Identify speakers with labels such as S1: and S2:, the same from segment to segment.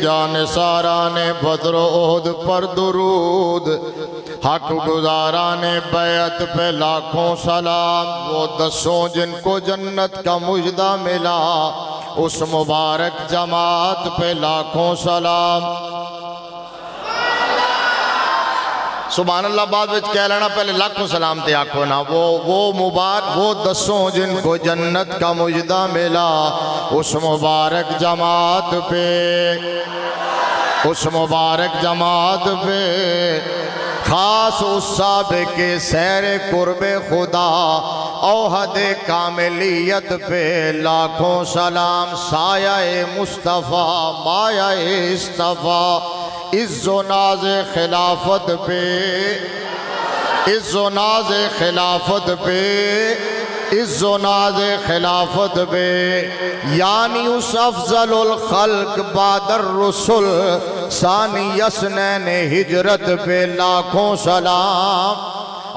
S1: جانثاران بدر و احد پر درود، حق گزاران بیعت پہ لاکھوں سلام، وہ 10 جن کو جنت کا مجدہ ملا، اس مبارک جماعت پہ لاکھوں سلام۔ سبحان اللہ بعد وچ کہہ لینا، پہلے لاکھوں سلام تے آکھو نا، وہ مبارک، وہ 10 جن کو جنت کا مجدہ ملا، اس مبارک جماعت پہ، اس مبارک جماعت پہ، خاص اس سابق سیر قرب خدا، اوحد کاملیت پہ لاکھوں سلام، سایہ مصطفیٰ مایہ اصطفیٰ، عز و ناز خلافت پہ، عز و ناز خلافت پہ، عز و ناز خلافت پہ، یعنی اس افضل الخلق بعد الرسل، ثانی اسنین ہجرت پہ لاکھوں سلام،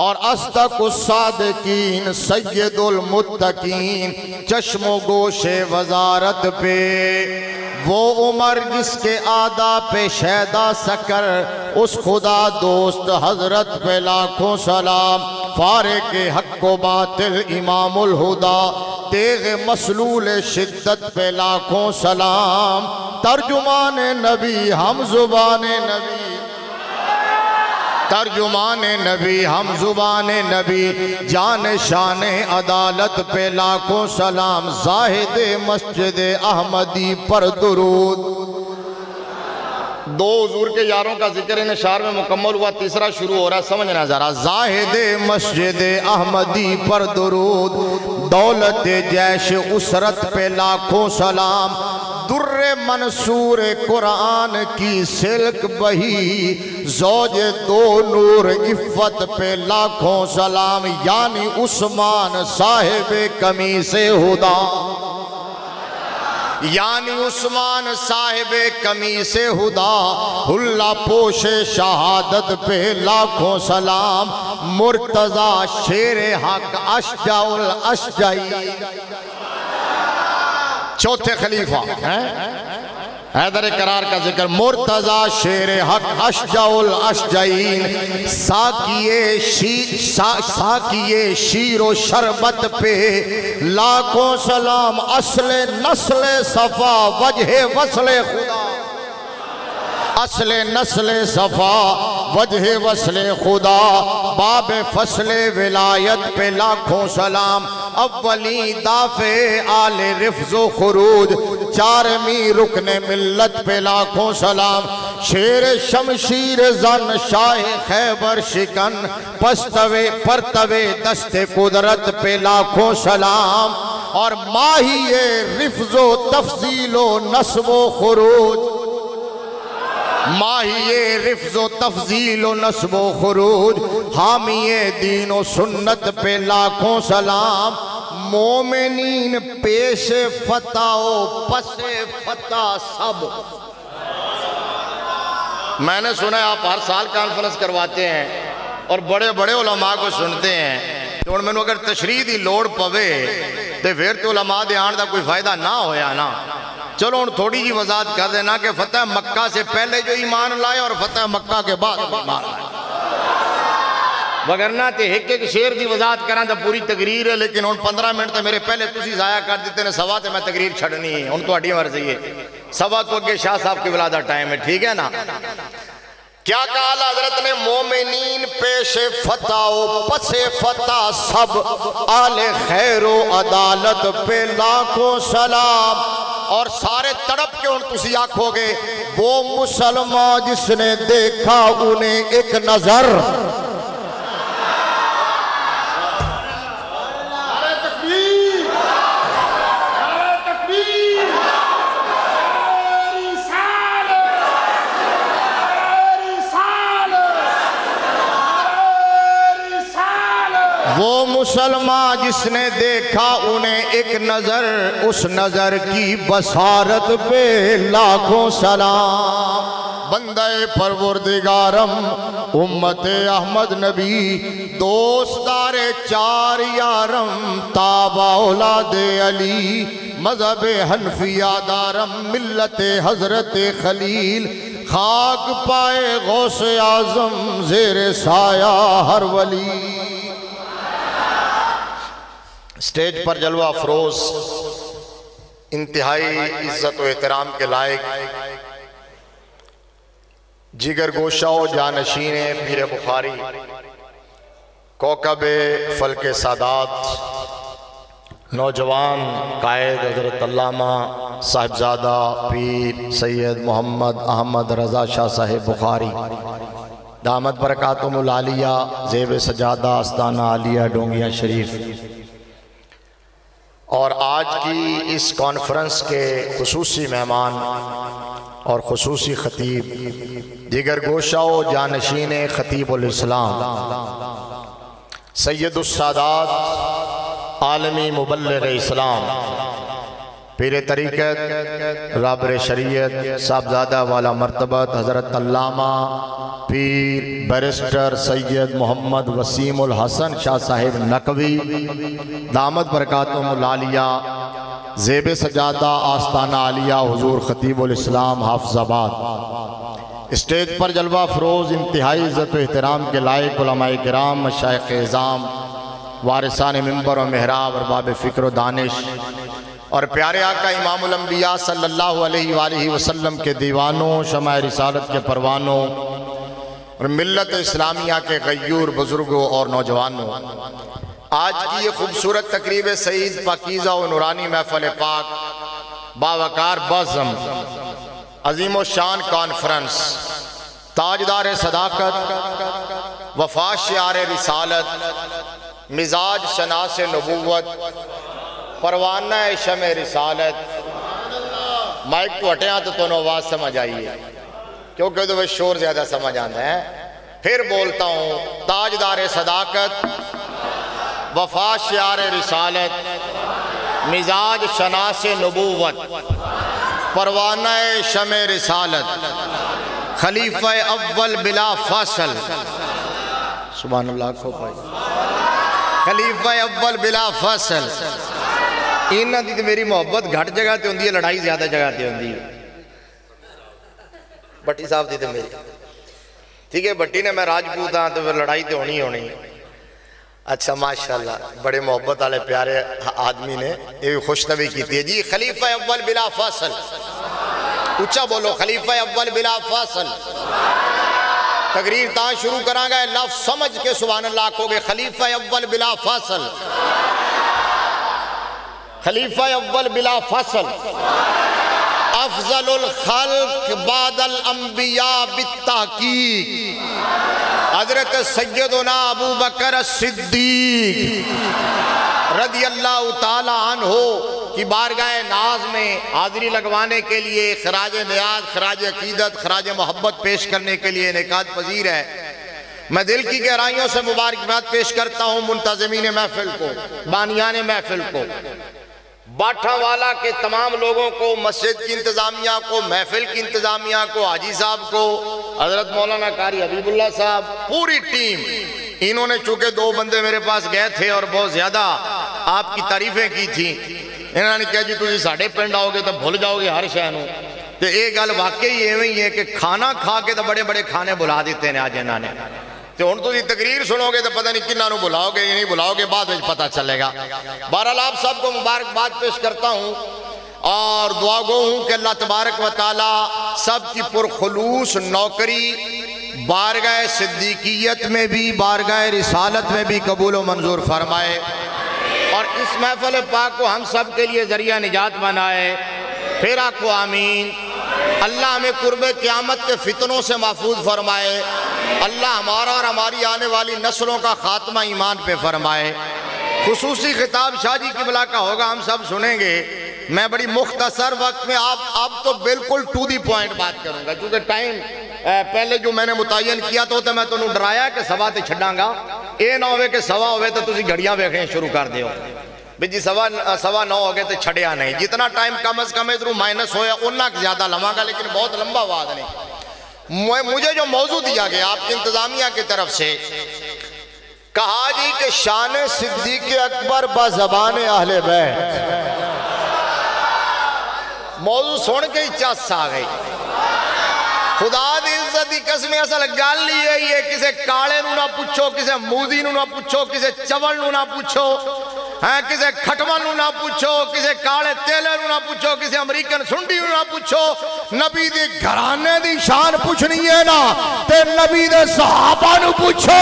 S1: اور اصدق الصادقین سید المتقین، چشم و گوش وزارت پہ، وہ عمر جس کے آدھا پہ شیدہ سکر، اس خدا دوست حضرت پہ لاکھوں سلام، فارق حق و باطل امام الہدا، تیغ مسلول شدت پہ لاکھوں سلام، ترجمان نبی ہم زبان نبی، ترجمان نبی ہم زبان نبی، جان شان عدالت پہ لاکھوں سلام، زاہد مسجد احمدی پر درود۔ 2 حضور کے یاروں کا ذکر ان اشعار میں مکمل ہوا، تیسرا شروع ہو رہا ہے، سمجھنا ذرا، زاہد مسجد احمدی پر درود، دولت جیش اسرت پہ لاکھوں سلام، در منصور قرآن کی سلک بہی، زوج 2 نور عفت پہ لاکھوں سلام، یعنی عثمان صاحب قمیص ہدا، یعنی عثمان صاحب قمیص ہدا، حلہ پوش شہادت پہ لاکھوں سلام، مرتضی شیر حق اشجع الاشجعی، چوتھے خلیفہ حیدر قرار کا ذکر، مرتضی شیر حق اشجع الاشجعین، ساکیے شیر و شربت پہ لاکھوں سلام، اصل نسل صفا وجہ وصل خدا، اصل نسل صفا وجہ وصل خدا، باب فصل ولایت پہ لاکھوں سلام، اولی دافع آل رفظ و خروج، 4ویں رکن ملت پہ لاکھوں سلام، شیر شمشیر زن شاہ خیبر شکن، پرتوے دست قدرت پہ لاکھوں سلام، اور ماہی رفظ و تفضیل و نصب و خروج، ماہی رفظ و تفضیل و نصب و خروج، حامی دین و سنت پہ لاکھوں سلام، مومنین پیش فتح و پس فتح سب۔ میں نے سنا ہے آپ ہر سال کانفرنس کرواتے ہیں اور بڑے بڑے علماء کو سنتے ہیں، تو ان میں اگر تشریح دی لوڑ پوے تو پھر تو علماء دے آن دا کوئی فائدہ نہ ہویا نا۔ چلو ان تھوڑی جی وضاحت کر دینا کہ فتح مکہ سے پہلے جو ایمان لائے اور فتح مکہ کے بعد ایمان لائے، وگرنہ تے ایک شیر دی وضاحت کرنا تا پوری تقریر ہے، لیکن ان 15 منٹ تے میرے پہلے تسی ضائع کر دیتے ہیں، سوا تے میں تقریر چھڑنی ہے، ان تو اڈی مرضی ہے، سوا تو اگے شاہ صاحب کی ولادہ ٹائم ہے، ٹھیک ہے نا۔ کیا کہا حضرت نے؟ مومنین پیش فتح و پس فتح سب، آل خیر و عدالت پہ لاکھوں سلام، اور سارے تڑپ کے ان تسی آکھو گے، وہ مسلمان جس نے دیکھا انہیں ایک نظر، وہ مسلمان جس نے دیکھا انہیں ایک نظر، اس نظر کی بصارت پہ لاکھوں سلام، بندہ پروردگارم امت احمد نبی، دوستار 4 یارم تابع اولاد علی، مذہب حنفیہ دارم ملت حضرت خلیل خاک پائے غوث اعظم زیر سایہ ہر ولی۔ سٹیج پر جلوہ افروز انتہائی عزت و احترام کے لائق جگر گوشہ و جانشین پیر بخاری، کوکب فلک سادات، نوجوان قائد حضرت علامہ صاحبزادہ پیر سید محمد احمد رضا شاہ صاحب بخاری دامت برکاتہم العالیہ، زیب سجادہ آستانہ عالیہ ڈونگیاں شریف، اور آج کی اس کانفرنس کے خصوصی مہمان اور خصوصی خطیب دیگر گوشہ و جانشین خطیب الاسلام سید السادات عالمی مبلغ اسلام پیر طریقت رابر شریعت صاحبزادہ والا مرتبت حضرت علامہ پیر بیرسٹر سید محمد وسیم الحسن شاہ صاحب نقوی دامت برکاتہم العالیہ، زیب سجادہ آستانہ عالیہ حضور خطیب الاسلام حافظ آباد۔ اسٹیج پر جلوہ افروز انتہائی عزت و احترام کے لائق علماء کرام، مشائخ اعظام، وارثان منبر و محراب، ارباب فکر و دانش، اور پیارے آقا امام الانبیاء صلی اللہ علیہ وآلہ وسلم کے دیوانوں، شمع رسالت کے پروانوں، اور ملت اسلامیہ کے غیور بزرگوں اور نوجوانوں، آج کی یہ خوبصورت تقریب سعید پاکیزہ و نورانی محفل پاک باوقار بزم عظیم و شان کانفرنس، تاجدار صداقت، وفا شعار رسالت، مزاج شناس نبوت، پروانہ شمع رسالت۔ مائک کو ہٹیاں تو تونوں آواز سمجھ آئیے کیونکہ تو وہ شور زیادہ سمجھ آتا ہے۔ پھر بولتا ہوں، تاجدار صداقت، وفا شعار رسالت، مزاج شناس نبوت، پروانہ شمع رسالت، خلیفہ اول بلا فاصل، سبحان اللہ کو پائی، خلیفہ اول بلا فاصل۔ انہاں دی میری محبت گھٹ جگہ تے ہوندی ہے، لڑائی زیادہ جگہ تے ہوندی ہے۔ بٹی صاحب دی تے میری ٹھیک ہے، بٹی نے میں راجپوت ہاں تو لڑائی تے ہونی۔ اچھا ماشاءاللہ، بڑے محبت والے پیارے آدمی نے یہ خوش طبعی کی تھی جی۔ خلیفہ اول بلا فاصل، اچھا بولو، خلیفہ اول بلا فاصل۔ تقریر تاں شروع کران گا، لفظ سمجھ کے سبحان اللہ کو گے، خلیفہ اول بلا فاصل، خلیفہ اول بلا فاصل، افضل الخلق بعد الانبیاء بالتحقیق، حضرت سیدنا ابو بکر الصدیق رضی اللہ تعالی عنہ کی بارگاہ ناز میں حاضری لگوانے کے لیے خراج نیاز، خراج عقیدت، خراج محبت پیش کرنے کے لیے انعقاد پذیر ہے۔ میں دل کی گہرائیوں سے مبارکباد پیش کرتا ہوں منتظمین محفل کو، بانیان محفل کو، باٹھا والا کے تمام لوگوں کو، مسجد کی انتظامیہ کو، محفل کی انتظامیہ کو، حاجی صاحب کو، حضرت مولانا قاری حبیب اللہ صاحب، پوری ٹیم۔ انہوں نے چونکہ دو بندے میرے پاس گئے تھے اور بہت زیادہ آپ کی تعریفیں کی تھیں، انہوں نے کہا جی تُسی ساڑھے پنڈ آؤ گے تو بھول جاؤ گے ہر شہنوں۔ تو ایک گل واقعی یہ ہے کہ کھانا کھا کے تو بڑے بڑے کھانے بلا دیتے ہیں آج انہوں نے۔ تو ان تو تقریر سنو گے تو پتہ نہیں کنہوں بلاؤ گے یا نہیں بلاؤ گے، بعد میں پتہ چلے گا۔ بہرحال آپ سب کو مبارکباد پیش کرتا ہوں اور دعا گو ہوں کہ اللہ تبارک و تعالی سب کی پرخلوص نوکری بارگاہ صدیقیت میں بھی، بارگاہ رسالت میں بھی قبول و منظور فرمائے، اور اس محفل پاک کو ہم سب کے لیے ذریعہ نجات بنائے۔ پھر آکھو آمین۔ اللہ ہمیں قرب قیامت کے فتنوں سے محفوظ فرمائے، اللہ ہمارا اور ہماری آنے والی نسلوں کا خاتمہ ایمان پہ فرمائے۔ خصوصی خطاب شاہ جی قبلہ کا ہوگا، ہم سب سنیں گے۔ میں بڑی مختصر وقت میں آپ تو بالکل ٹو دی پوائنٹ بات کروں گا، چونکہ ٹائم پہلے جو میں نے متعین کیا تو میں تنہوں ڈرایا کہ سوا تے چھڑاں گا، اے نہ ہوئے کہ سوا ہوئے تو تسی گھڑیاں ویکھیں شروع کر دیو بھی جی سوا نو ہو گئے تو چھڑیا نہیں۔ جتنا ٹائم کم از کم ادھروں مائنس ہویا انہا زیادہ لمحہ گا، لیکن بہت لمبا آواز نہیں۔ مجھے جو موضوع دیا گیا آپ کی انتظامیہ کی طرف سے، کہا جی کہ شان صدیق اکبر بزبان اہل بیت، موضوع سن کے ہی چس آ گئی خدا دی عزت دی قسم اصل گل ہی یہی ہے کسے کالے نو نہ پوچھو کسے مودی نو نہ پوچھو کسے چول نو نہ پوچھو کسے کھٹمن نو نہ پوچھو کسے کالے تیلے نو نہ پوچھو کسے امریکن سنڈی نو نہ پوچھو نبی دی گھرانے دی شان پوچھنی ہے نا تے نبی دے صحابہ نو پوچھو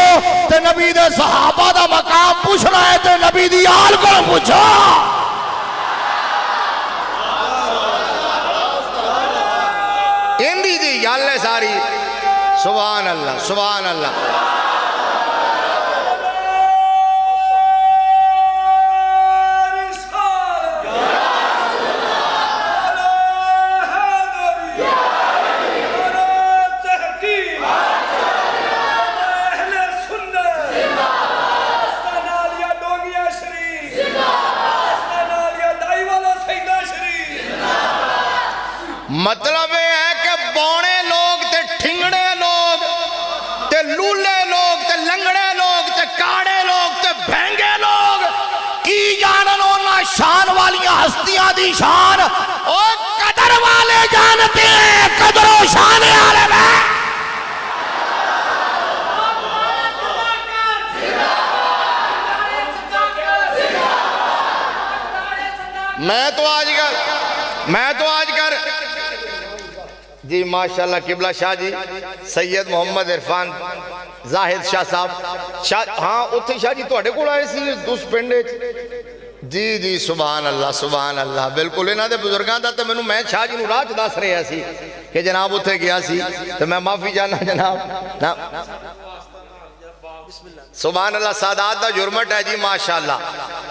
S1: تے نبی دے صحابہ دا مقام پوچھنا ہے تے نبی دی آل کو پوچھو اندی جی یالے ساری سبحان اللہ سبحان اللہ مطلب ہے کہ بونے لوگ تے ٹھنگڑے لوگ تے لولے لوگ تے لنگڑے لوگ تے کاڑے لوگ تے بھینگے لوگ کی جانن ہونا شان والیاں ہستیاں دی شان اور قدر والے جانتے ہیں قدر و شان عالم ہے میں تو آج کر جی ماشاءاللہ قبلہ شاہ جی سید محمد عرفان زاہد شاہ صاحب ہاں اتھے شاہ جی تو اڑے کو آئے سی دوس پنڈے جی سبحان اللہ بالکل انہاں دے بزرگاں دا تے میں شاہ جی نو راج دس رہے سی کہ جناب اتھے گیا سی تو میں معافی جانا جناب سبحان اللہ سادات دا جرمٹ ہے جی ماشاءاللہ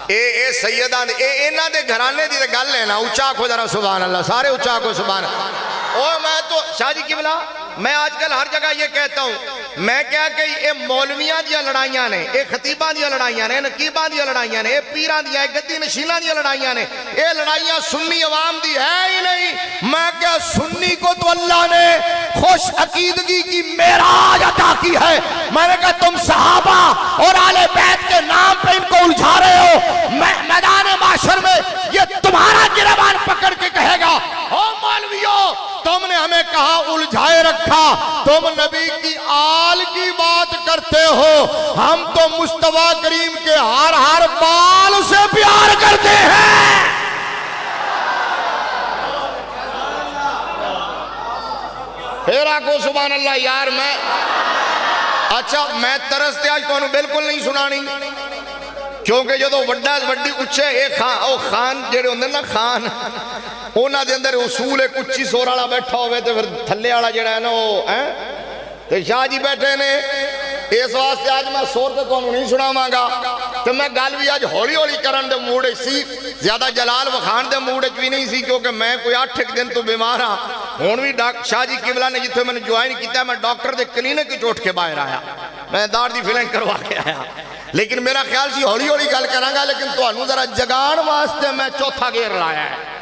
S1: اے سیدان اے انہاں دے گھرانے دی گل ہے نا اچھا کو ذرا سبحان اللہ سارے اچھا کو سبحان اللہ اور میں تو شاہ جی قبلہ میں آج کل ہر جگہ یہ کہتا ہوں میں کیا کہ یہ مولویاں دیا لڑائیاں نے یہ خطیباں دیا لڑائیاں نے نقیباں دیا لڑائیاں نے یہ پیران دیا گدی نشیلان دیا لڑائیاں نے یہ لڑائیاں سنی عوام دی ہے ہی نہیں میں کیا سنی کو تو اللہ نے خوش عقیدگی کی معراج عطا کی ہے میں نے کہا تم صحابہ اور آل بیت کے نام پہ ان کو الجھا رہے ہو میدان معاشر میں یہ تمہارا گربان پکڑ کے کہے گا او مولویوں تم نے ہمیں کہا الجھائے رکھا تم نبی کی آل کی بات کرتے ہو ہم تو مصطفیٰ کریم کے ہر بال سے پیار کرتے ہیں پھر آکو سبحان اللہ یار میں اچھا میں ترستے آج کو بالکل نہیں سنانی کیونکہ جو وڈا وڈی اچھے ایک خان جڑے ہوندے نا خان اونا دے اندر اصول ایک اچھی سور آڑا بیٹھا ہوئے تو پھر تھلے آڑا جڑا ہے نا وہ تو شاہ جی بیٹھے نے اس واسطے آج میں سور تے کونوں نہیں سنا مانگا تو میں گال بھی آج ہولی ہولی کرن دے موڑے سی زیادہ جلال وخان دے موڑے بھی نہیں سی کیونکہ میں کوئی 8 دن تو بیمار ہاں ہون بھی شاہ جی قبلہ نے جتھے میں نے جوائن کیتا ہے میں ڈاکٹر دے کلینک کی چوٹ کے باہر آیا میں دار دی فیلنگ کروا کے آیا لیکن میرا خیال سی ہولی ہولی گل کروں گا لیکن تو انہوں ذرا جگان واسطے میں چوتھا گیر لایا ہے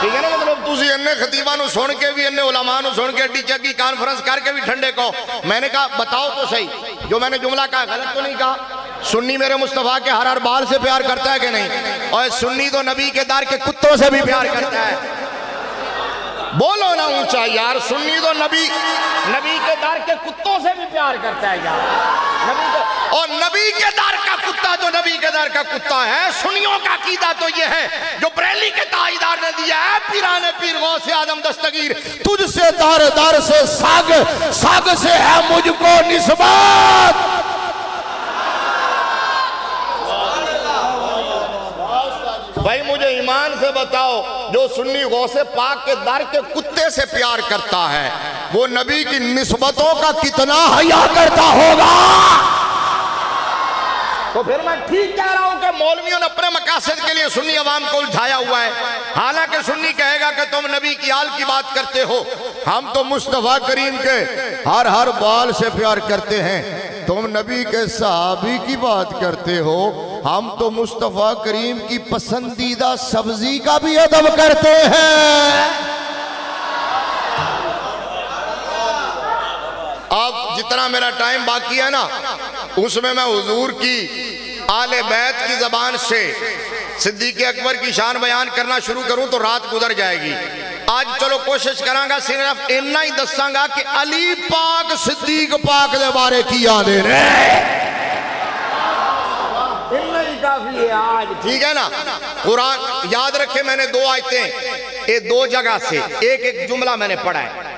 S1: ٹھیک ہے نا مطلب تُسی انہیں خطیبہ نو سن کے بھی انہیں علماء نو سن کے ڈی چکی کانفرنس کر کے بھی ٹھنڈے کو میں نے کہا بتاؤ تو صحیح جو میں نے جملہ کہا غلط تو نہیں کہا سنی میرے مصطفیٰ کے ہر بال سے پیار کرتا ہے کہ نہیں اور سنی تو نبی کے دار کے کتوں سے بھی پیار کرتا ہے بولو نا اونچا یار سنی تو نبی کے دار کے کتوں سے بھی پیار کرتا ہے یار اور نبی کے دار کا کتا جو نبی کے دار کا کتا ہے سنیوں کا عقیدہ تو یہ ہے جو بریلی کے تاجدار نے دیا ہے پیران پیر غوث اعظم دستگیر تجھ سے دار سے ساگ سے ہے مجھ کو نسبت بھائی مجھے ایمان سے بتاؤ جو سنی غوث پاک کے در کے کتے سے پیار کرتا ہے وہ نبی کی نسبتوں کا کتنا حیا کرتا ہوگا تو پھر میں ٹھیک کہہ رہا ہوں کہ مولویوں نے اپنے مقاصد کے لیے سنی عوام کو الجھایا ہوا ہے حالانکہ سنی کہے گا کہ تم نبی کی آل کی بات کرتے ہو ہم تو مصطفیٰ کریم کے ہر بال سے پیار کرتے ہیں تم نبی کے صحابی کی بات کرتے ہو ہم تو مصطفیٰ کریم کی پسندیدہ سبزی کا بھی ادب کرتے ہیں اب جتنا میرا ٹائم باقی ہے نا اس میں حضور کی آل بیت کی زبان سے صدیق اکبر کی شان بیان کرنا شروع کروں تو رات گزر جائے گی. آج چلو کوشش کروں گا صرف اتنا ہی دساں گا کہ علی پاک صدیق پاک دے بارے کی آدھے رہے. اتنا ہی کافی ہے آج, ٹھیک ہے نا. قرآن یاد رکھے, میں نے 2 آیتیں یہ 2 جگہ سے ایک جملہ میں نے پڑھا ہے.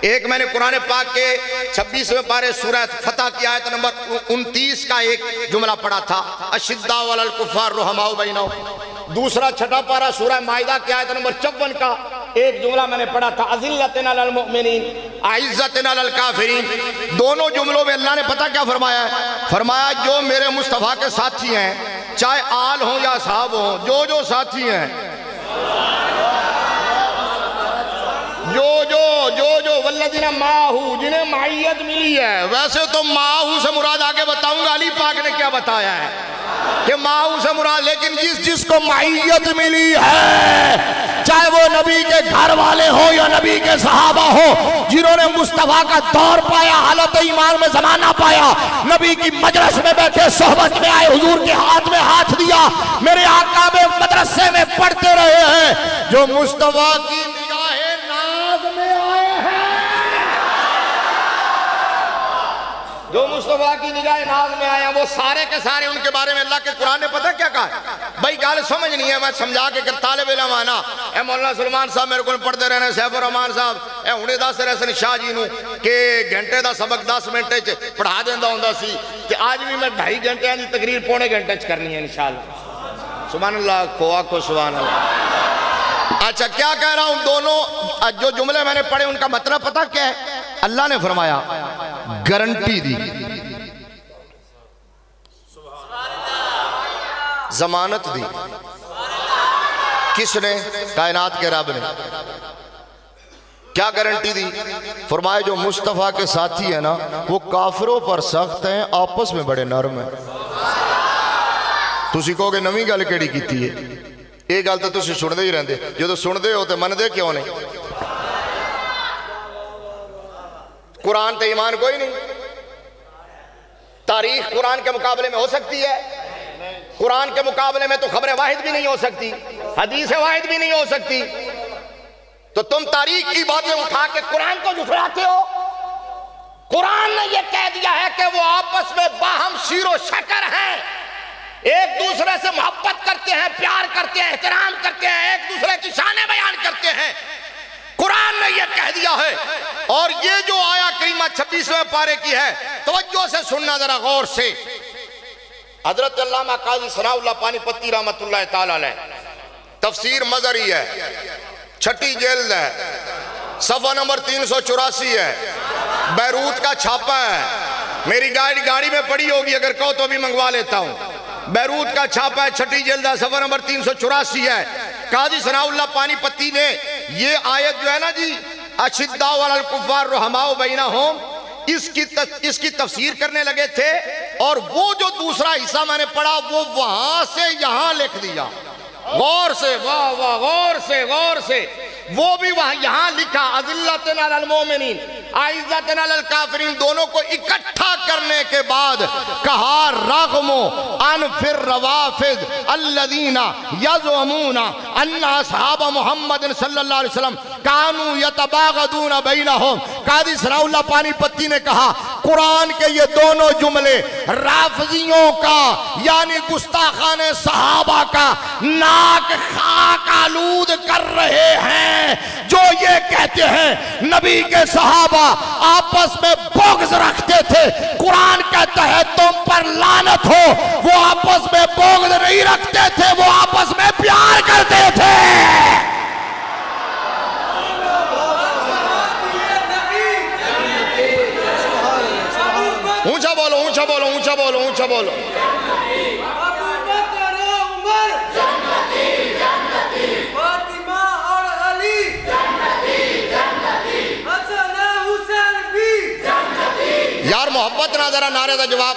S1: ایک میں نے قرآن پاک کے 26ویں پارے سورہ فتح کی آیت نمبر 29 کا ایک جملہ پڑھا تھا, اشداء علی الکفار رحماء بینہم. دوسرا چھٹا پارہ سورہ مائدہ کی آیت نمبر 54 کا ایک جملہ میں نے پڑھا تھا, اذلۃ علی المؤمنین اعزۃ علی الکافرین. دونوں جملوں میں اللہ نے پتہ کیا فرمایا ہے؟ فرمایا جو میرے مصطفیٰ کے ساتھی ہیں, چاہے آل ہوں یا صحاب ہوں, جو ساتھی ہیں, جو والذین معہو, جنہیں معیت ملی ہے. ویسے تو معہو سے مراد آگے بتاؤں گا, علی پاک نے کیا بتایا ہے کہ معہو سے مراد, لیکن جس کو معیت ملی ہے, چاہے وہ نبی کے گھر والے ہو یا نبی کے صحابہ ہو, جنہوں نے مصطفیٰ کا دور پایا, حالت ایمان میں زمانہ پایا, نبی کی مجلس میں بیٹھے, صحبت میں آئے, حضور کے ہاتھ میں ہاتھ دیا, میرے آقا میں مدرسے میں پڑھتے رہے ہیں, جو مصطفیٰ کی جو مصطفیٰ کی نگاہ ناز میں آیا, وہ سارے کے سارے ان کے بارے میں اللہ کے قرآن نے پتہ کیا کہا ہے؟ بھائی گال سمجھ نہیں ہے, میں سمجھا کے کہ طالب علم آنا اے مولانا سلمان صاحب میرے کو پڑھتے رہنے, سیف الرحمان صاحب اے ہونے دا سے رسن شاہ جی نو کہ گھنٹے دا سبق 10 منٹے چ پڑھا دیندہ ہوندہ سی, کہ آج بھی میں 2.5 گھنٹے دی تقریر 1.25 گھنٹے چ کرنی ہے انشاءاللہ. سبحان اللہ, کھوا کو سبحان اللہ. اچھا کیا کہہ رہا ہوں, دونوں جو جملے میں نے پڑھے ان کا مطلب پتہ کیا ہے؟ اللہ نے فرمایا گارنٹی دی, ضمانت دی. کس نے؟ کائنات کے رب نے. کیا گارنٹی دی؟ فرمایا جو مصطفیٰ کے ساتھی ہیں نا, وہ کافروں پر سخت ہیں, آپس میں بڑے نرم ہیں. تسی کہو گے نویں گل کیڑی کیتی ہے؟ یہ گل تو تسی سن دے ہی رہندے, جو تو سن دے ہو تو من دے کیوں نہیں؟ قرآن تے ایمان کوئی نہیں. تاریخ قرآن کے مقابلے میں ہو سکتی ہے؟ قرآن کے مقابلے میں تو خبر واحد بھی نہیں ہو سکتی, حدیث واحد بھی نہیں ہو سکتی. تو تم تاریخ کی باتیں اٹھا کے قرآن کو جھٹلاتے ہو. قرآن نے یہ کہہ دیا ہے کہ وہ آپس میں باہم شیر و شکر ہیں, ایک دوسرے سے محبت کرتے ہیں, پیار کرتے ہیں, احترام کرتے ہیں, ایک دوسرے کی شانیں بیان کرتے ہیں. قرآن نے یہ کہہ دیا ہے. اور یہ جو آیا کریمہ 26ویں پارے کی ہے, توجہ سے سننا ذرا غور سے. حضرت علامہ قاضی ثناء اللہ پانی پتی رحمت اللہ تعالیٰ علیہ, تفسیر مظہری ہے, 6 جلد ہے, صفحہ نمبر 384 ہے, بیروت کا چھاپا ہے. میری گاڑی میں پڑی ہوگی, اگر کہو تو بھی منگوا لیتا ہوں. بیروت کا چھاپا ہے, 6 جلد ہے, صفحہ نمبر 384 ہے. قاضی ثناء اللہ پانی پتی نے یہ آیت جو ہے نا جی, اشداء علی الکفار رحماء بینہم, اس کی تفسیر کرنے لگے تھے, اور وہ جو دوسرا حصہ میں نے پڑھا وہ وہاں سے یہاں لکھ دیا. غور سے, واہ واہ, غور سے وہ بھی وہاں یہاں لکھا, اذلۃ علی المؤمنین اعزۃ علی الکافرین. دونوں کو اکٹھا کرنے کے بعد کہا رغم ان فی الروافض الذین یزعمون ان اصحاب محمد صلی اللہ علیہ وسلم کانوا یتباغضون بینہم. قاضی ثناء اللہ پانی پتی نے کہا قرآن کے یہ دونوں جملے رافضیوں کا یعنی گستاخان صحابہ کا ناک خاک آلود کر رہے ہیں, جو یہ کہتے ہیں نبی کے صحابہ آپس میں بغض رکھتے تھے. قرآن کہتا ہے تم پر لعنت ہو, وہ آپس میں بغض نہیں رکھتے تھے, وہ آپس میں پیار کرتے تھے. اونچا بولو, اونچا بولو, اونچا بولو, اونچا بولو. یار محبت نہ ذرا نعرے دا جواب.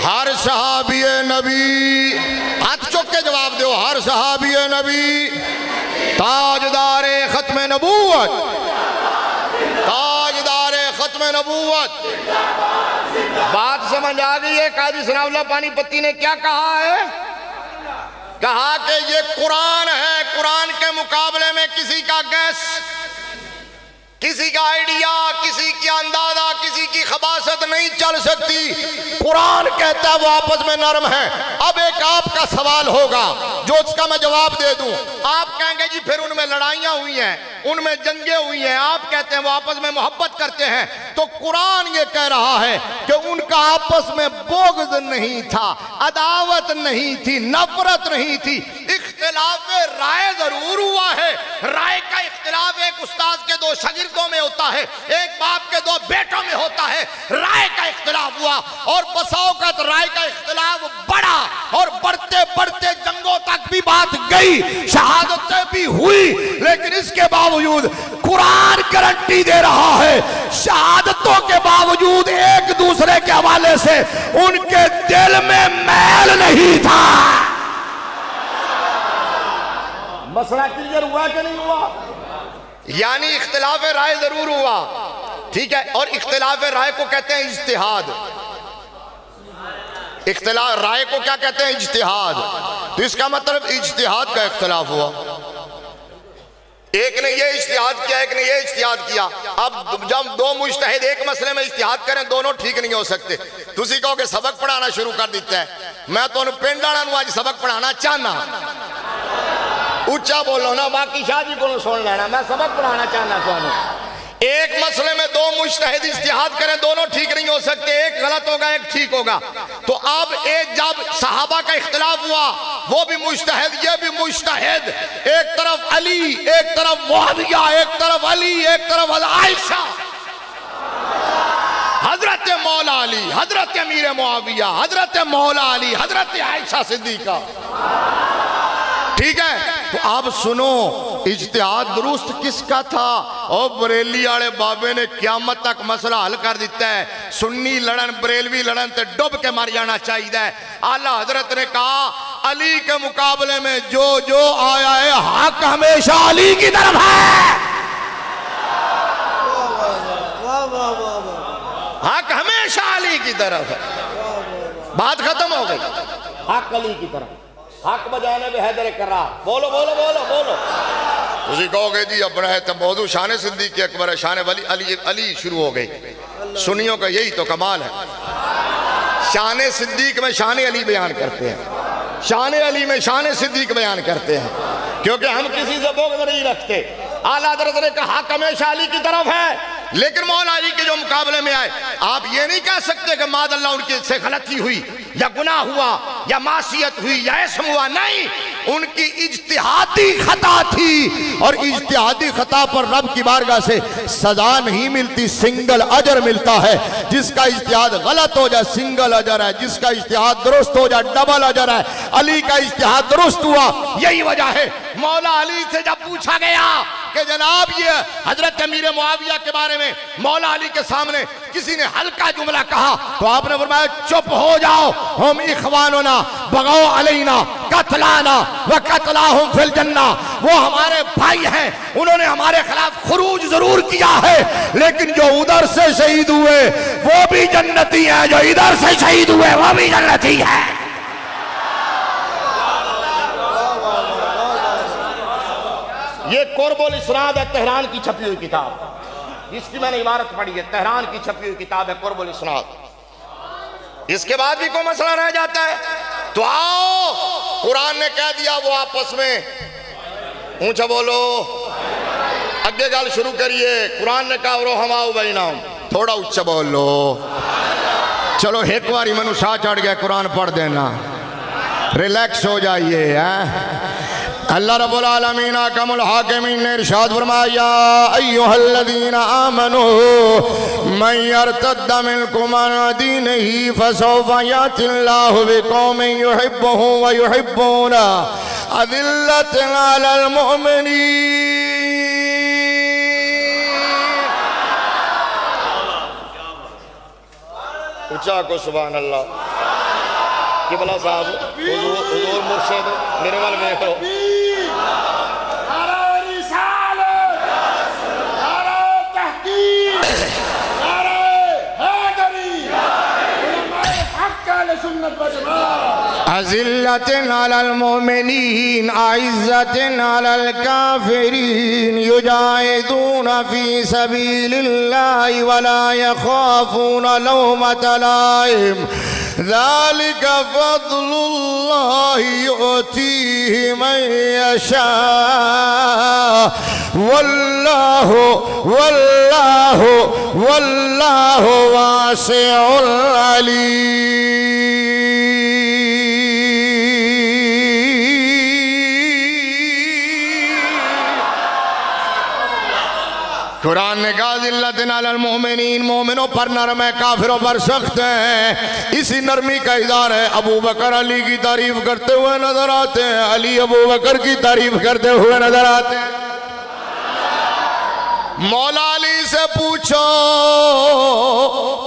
S1: ہر صحابی نبی, ہاتھ چک کے جواب دیو, ہر صحابی نبی تاجدار ختم نبوت, تاجدار ختم ختم نبوت۔ بات سمجھ آ گئی ہے؟ قاضی ثناء اللہ پانی پتی نے کیا کہا ہے؟ کہا کہ یہ قرآن ہے، قرآن کے مقابلے میں کسی کا گیس، کسی کا آئیڈیا، کسی کی اندازہ، کسی کی خباثت نہیں چل سکتی۔ قرآن کہتا ہے وہ آپس میں نرم ہے۔ اب ایک آپ کا سوال ہوگا جو اس کا میں جواب دے دوں۔ آپ کہیں گے جی پھر ان میں لڑائیاں ہوئی ہیں، ان میں جنگیں ہوئی ہیں، آپ کہتے ہیں وہ آپس میں محبت کرتے ہیں، تو قرآن یہ کہہ رہا ہے کہ ان کا آپس میں بغض نہیں تھا، عداوت نہیں تھی، نفرت نہیں تھی، اختلاف رائے ضرور ہوا ہے۔ رائے کا اختلاف ایک استاد کے دو شاگردوں میں ہوتا ہے، ایک باپ کے دو بیٹوں میں ہوتا ہے۔ رائے کا اختلاف ہوا اور بسا اوقات رائے کا اختلاف بڑھا اور بڑھتے بڑھتے جنگوں تک بھی بات گئی، شہادتیں بھی ہوئی، لیکن اس کے باوجود قرآن گارنٹی دے رہا ہے شہادتوں کے باوجود ایک دوسرے کے حوالے سے ان کے دل میں میل نہیں تھا۔ مسئلہ کلیئر ہوا کہ نہیں ہوا؟ یعنی اختلاف رائے ضرور ہوا، ٹھیک ہے، اور اختلاف رائے کو کہتے ہیں اجتہاد۔ اختلاف رائے کو کیا کہتے ہیں؟ اجتہاد۔ تو اس کا مطلب اجتہاد کا اختلاف ہوا، ایک نے یہ اجتہاد کیا، ایک نے یہ اجتہاد کیا۔ اب جب دو مجتہد ایک مسئلے میں اجتہاد کریں دونوں ٹھیک نہیں ہو سکتے۔ تسی کہو کہ سبق پڑھانا شروع کر دیتا ہے، میں تو انہوں پینڈانا نو آج سبق پڑھانا چاہنا، اچھا بولو نا، باقی شاہ جی کو سن لینا، میں سبق پڑھانا چاہنا تو ایک مسئلے میں دو مجتہد اجتہاد کریں دونوں ٹھیک نہیں ہو سکتے، ایک غلط ہوگا ایک ٹھیک ہوگا۔ تو اب ایک جب صحابہ کا اختلاف ہوا، وہ بھی مجتہد یہ بھی مجتہد، ایک طرف علی، ایک طرف معاویہ، ایک طرف علی، ایک طرف عائشہ، حضرت مولا علی، حضرت امیر معاویہ، حضرت مولا علی، حضرت عائشہ صدیقہ، ٹھیک ہے۔ تو آپ سنو اجتہاد درست کس کا تھا؟ اور بریلی آڑے بابے نے قیامت تک مسئلہ حل کر دیتا ہے، سنی لڑن بریلوی لڑن تے ڈوب کے مر جانا چاہیے ہے۔ اعلیٰ حضرت نے کہا علی کے مقابلے میں جو جو آیا ہے حق ہمیشہ علی کی طرف ہے، حق ہمیشہ علی کی طرف ہے۔ بات ختم ہو گئی، حق علی کی طرف، حق بجانے میں حیدر کر رہا، بولو بولو بولو بولو۔ اسی کہو گے جی اب رہے تو موضوع شان صدیق اکبر ہے، شان علی شروع ہو گئی۔ سنیوں کا یہی تو کمال ہے، شان صدیق میں شان علی بیان کرتے ہیں، شان علی میں شان صدیق بیان کرتے ہیں، کیونکہ ہم کسی سے بغض نہیں رکھتے۔ اعلیٰ حضرت نے کہا حق ہمیشہ علی کی طرف ہے، لیکن مولا علی کے جو مقابلے میں آئے، آپ یہ نہیں کہہ سکتے کہ معاذ اللہ ان کی سے غلطی ہوئی یا گناہ ہوا یا معصیت ہوئی یا اسم ہوا، نہیں، ان کی اجتہادی خطا تھی، اور اجتہادی خطا پر رب کی بارگاہ سے سزا نہیں ملتی، سنگل اجر ملتا ہے۔ جس کا اجتہاد غلط ہو جائے سنگل اجر ہے، جس کا اجتہاد درست ہو جائے ڈبل اجر ہے۔ علی کا اجتہاد درست ہوا، یہی وجہ ہے مولا علی سے جب پوچھا گیا کہ جناب یہ حضرت امیر معاویہ کے بارے میں مولا علی کے سامنے کسی نے ہلکا جملہ کہا تو آپ نے فرمایا چپ ہو جاؤ، ہم اخواننا بغو علینا قتلانا وقتلاہم فی الجنہ، وہ ہمارے بھائی ہیں، انہوں نے ہمارے خلاف خروج ضرور کیا ہے، لیکن جو ادھر سے شہید ہوئے وہ بھی جنتی ہیں، جو ادھر سے شہید ہوئے وہ بھی جنتی ہیں۔ یہ قرب الاسناد ہے، تہران کی چھپی ہوئی کتاب، جس کی میں نے عبارت پڑھی ہے، تہران کی چھپی ہوئی کتاب ہے قرب الاسناد۔ اس کے بعد بھی کوئی مسئلہ رہ جاتا ہے تو آؤ، قرآن نے کہہ دیا وہ آپس میں، اونچا بولو، اگے گال شروع کریے، قرآن نے کہا رحماء بینہم، تھوڑا اونچا بولو، چلو ایک باری منو شاہ چڑھ گیا، قرآن پڑھ دینا، ریلیکس ہو جائیے۔ اللہ رب العالمین حکم الحاکمین نے ارشاد فرمایا ایھا الذین آمنوا من یرتد منکم عن دینہ فسوف یأتی اللہ بقوم یحبهم ویحبونہ اذلۃ علی المؤمنین۔ اچھا کو سبحان اللہ۔ قبلہ صاحب، حضور مرشد میرے وال میں کرو، نعرہ رسالت، نعرہ تحقیق، نعرہ أذلة على المؤمنين أعزة على الكافرين يجاهدون في سبيل الله ولا يخافون لومة لائم ذلك فضل الله يؤتيه من يشاء والله واسع عليم. قرآن نے کہا ذلت علی المؤمنین، مومنوں پر نرم ہے، کافروں پر سخت ہے. اسی نرمی کا اظہار ہے. ابو بکر علی کی تعریف کرتے ہوئے نظر آتے ہیں، علی ابو بکر کی تعریف کرتے ہوئے نظر آتے ہیں. مولا علی سے پوچھو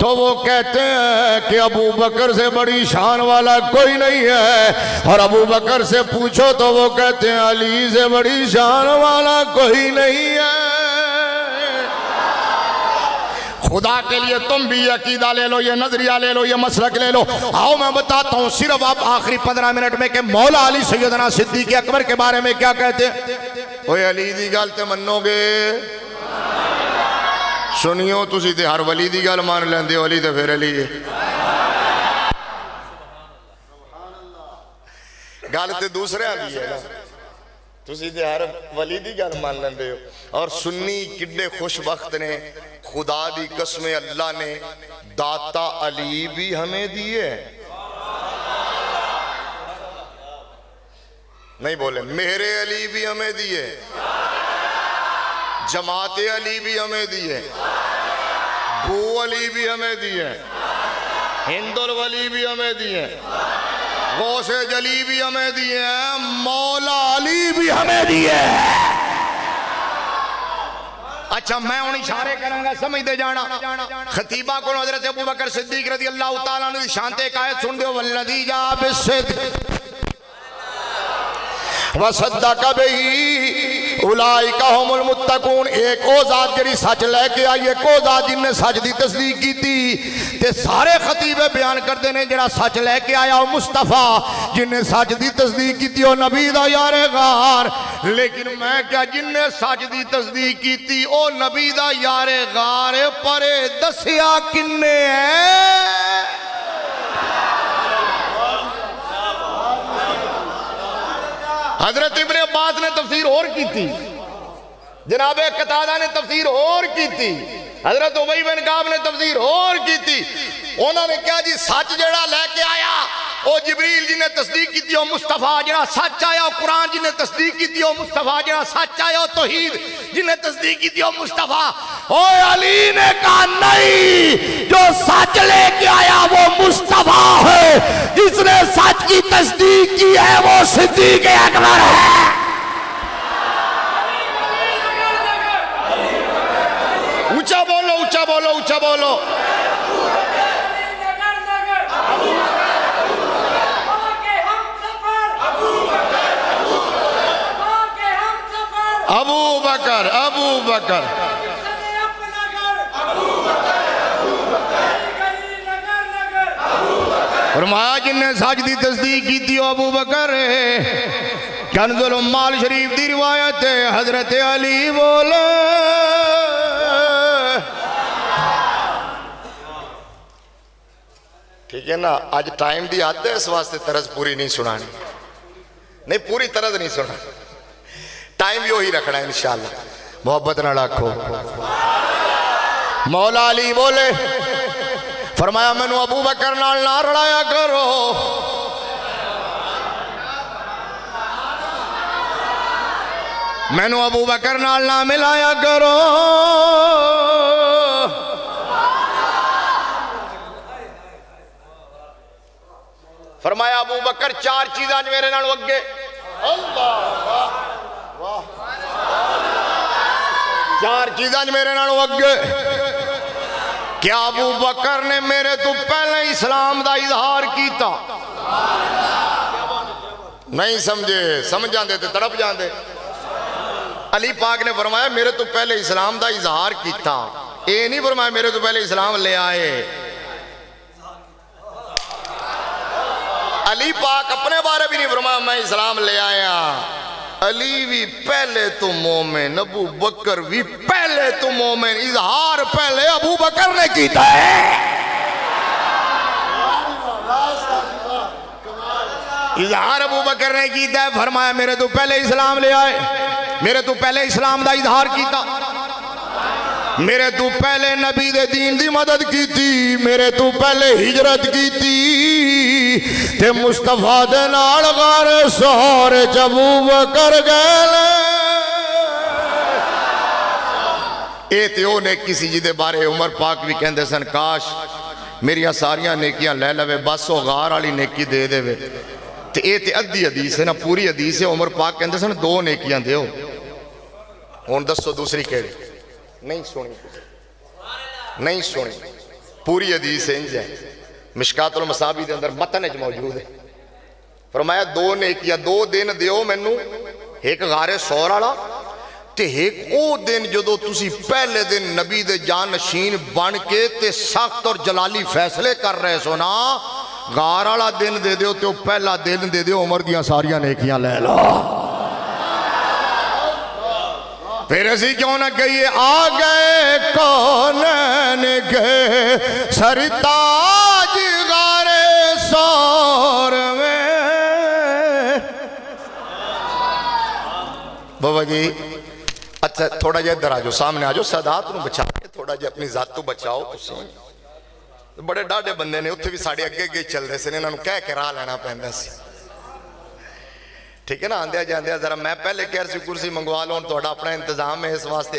S1: تو وہ کہتے ہیں کہ ابو بکر سے بڑی شان والا کوئی نہیں ہے، اور ابو بکر سے پوچھو تو وہ کہتے ہیں علی سے بڑی شان والا کوئی نہیں ہے. خدا کے لیے تم بھی یہ عقیدہ لے لو، یہ نظریہ لے لو، یہ مسلک لے لو. آؤ میں بتاتا ہوں صرف آپ آخری 15 منٹ میں کہ مولا علی سیدنا صدیق اکبر کے بارے میں کیا کہتے ہیں. اوہ علی دی گل تے منو گے؟ سنیو تسی تے ہر ولی دی گل مان لیندے ہو، علی تے پھر علی ہے. گل تے دوسرے بھی ہے، تسی تے ہر ولی دی گل مان لیندے ہو. اور سنی کڈے خوش وقت نے، خدا دی قسم اللہ نے داتا علی بھی ہمیں دیے. نہیں بولے میرے علی بھی ہمیں دیے، جماعت علی بھی ہمیں دیے، بو علی بھی ہمیں دیے، ہند الولی بھی ہمیں دیے، غوث جلی بھی ہمیں دیے، مولا علی بھی ہمیں دیے. اچھا میں ان اشارے کروں گا، سمجھ دے جانا. خطیبہ کو حضرت ابو بکر صدیق رضی اللہ تعالیٰ عنہ شانتے ایک آیت سن دے، والذی جاء بالصدق وصدق بہ اولئک ھم المتقون. ایک او ذات جڑی سچ لے کے آئی، ایک او ذات جن نے سچ دی تصدیق کی تھی. تے سارے خطیبے بیان کرتے ہیں جڑا سچ لے کے آیا وہ مصطفیٰ، جن نے سچ دی تصدیق کی تھی وہ نبی دا یار غار. لیکن میں کیا جن نے سچ دی تصدیق کی تھی وہ نبی دا یار غار پر دسیا کنے ہیں؟ حضرت ابن عباس نے تفسیر اور کی تھی، جناب قتادہ نے تفسیر اور کی تھی، حضرت ابی بن کعب نے تفسیر اور کی تھی. انہوں نے کیا جی سچ جڑا لے کے آیا وہ جبریل جن نے تصدیق کی تھی وہ مصطفیٰ، جڑا سچ آیا وہ قرآن جن نے تصدیق کی تھی وہ مصطفیٰ، جڑا سچ آیا وہ توحید جن نے تصدیق کی تھی وہ مصطفیٰ. اوہ علی نے کہا نہیں، جو سچ لے کے آیا وہ مصطفیٰ ہے، جس نے سچ کی تصدیق کی ہے وہ صدیق اکبر ہے. اونچا بولو، اونچا بولو، اونچا بولو. ابو بکر، ابو بکر، فرمایا جن نے سچ دی تصدیق کی تھی ابو بکر ہے. کنز الامال شریف دی روایت ہے، حضرت علی بولے ٹھیک ہے نا. آج ٹائم دی حد ہے، اس واسطے طرز پوری نہیں سنانی، نہیں پوری طرز نہیں سنانی، ٹائم بھی وہی رکھنا ہے انشاءاللہ. محبت نہ رکھو. مولا علی بولے، فرمایا میں نو ابو بکر نال نہ رڑایا کرو، میں نو ابو بکر نال نہ ملایا کرو. فرمایا ابو بکر 4 چیزاں میرے نال وگے. اللہ 4 چیزاں میرے نال وگے. کیا ابو بکر نے میرے تو پہلے اسلام دا اظہار کیتا؟ نہیں سمجھے، سمجھ جاندے تھے تڑپ جاندے. علی پاک نے فرمایا میرے تو پہلے اسلام دا اظہار کیتا، اے نہیں فرمایا میرے تو پہلے اسلام لے آئے. علی پاک اپنے بارے بھی نہیں فرمایا میں اسلام لے آیا، علی بھی پہلے تو مومن، ابو بکر بھی پہلے تو مومن، اظہار پہلے ابو بکر نے کیتا ہے، اظہار ابو بکر نے کیتا ہے، فرمایا میرے تو پہلے اسلام لے آئے، میرے تو پہلے اسلام دا اظہار کیتا، میرے تو پہلے نبی دے دین دی مدد کی تھی، میرے تو پہلے ہجرت کی تھی، تے مصطفیٰ دے نال غار سور ابو بکر گئے، اے تے او نے کسی جی دے بارے عمر پاک بھی کہندے سن کاش میریاں ساریاں نیکیاں لے لوے بس او غار والی نیکی دے دے وے، تے اے تے ادھی حدیث ہے نا پوری حدیث ہے، عمر پاک کہندے سن دو نیکیاں دیو، ہن دسو دوسری کیڑی؟ نہیں سنی، نہیں سنی، پوری حدیث انج ہے، مشکات المصابیح دے اندر متن وچ موجود ہے، فرمایا دو نیکیاں دو دن دیو مینوں، ایک غار سور والا تے ایک او دن جدو تسی پہلے دن نبی دے جانشین بن کے تے سخت اور جلالی فیصلے کر رہے سو نا، غار والا دن دے دیو تے پہلا دن دے دیو عمر دیاں ساریاں نیکیاں لے لو، پھر اسی کیوں نہ کہیے آگئے کونین کے سرتاج غار سور میں، بابا جی اچھا تھوڑا جہ ادھر آجو سامنے آجو، سادات نو بچا کے تھوڑا جہ اپنی ذات تو بچاؤ، بڑے ڈاڑے بندے نے اتھے بھی ساڑھے اگے گئے چل رہے سے انہوں نے کہہ کے راہ لینا پہندہ سی، ٹھیک ہے نا، آندیا جاندیا ذرا میں پہلے کرسی کرسی منگوا لوں، توڑا اپنا انتظام ہے اس واسطے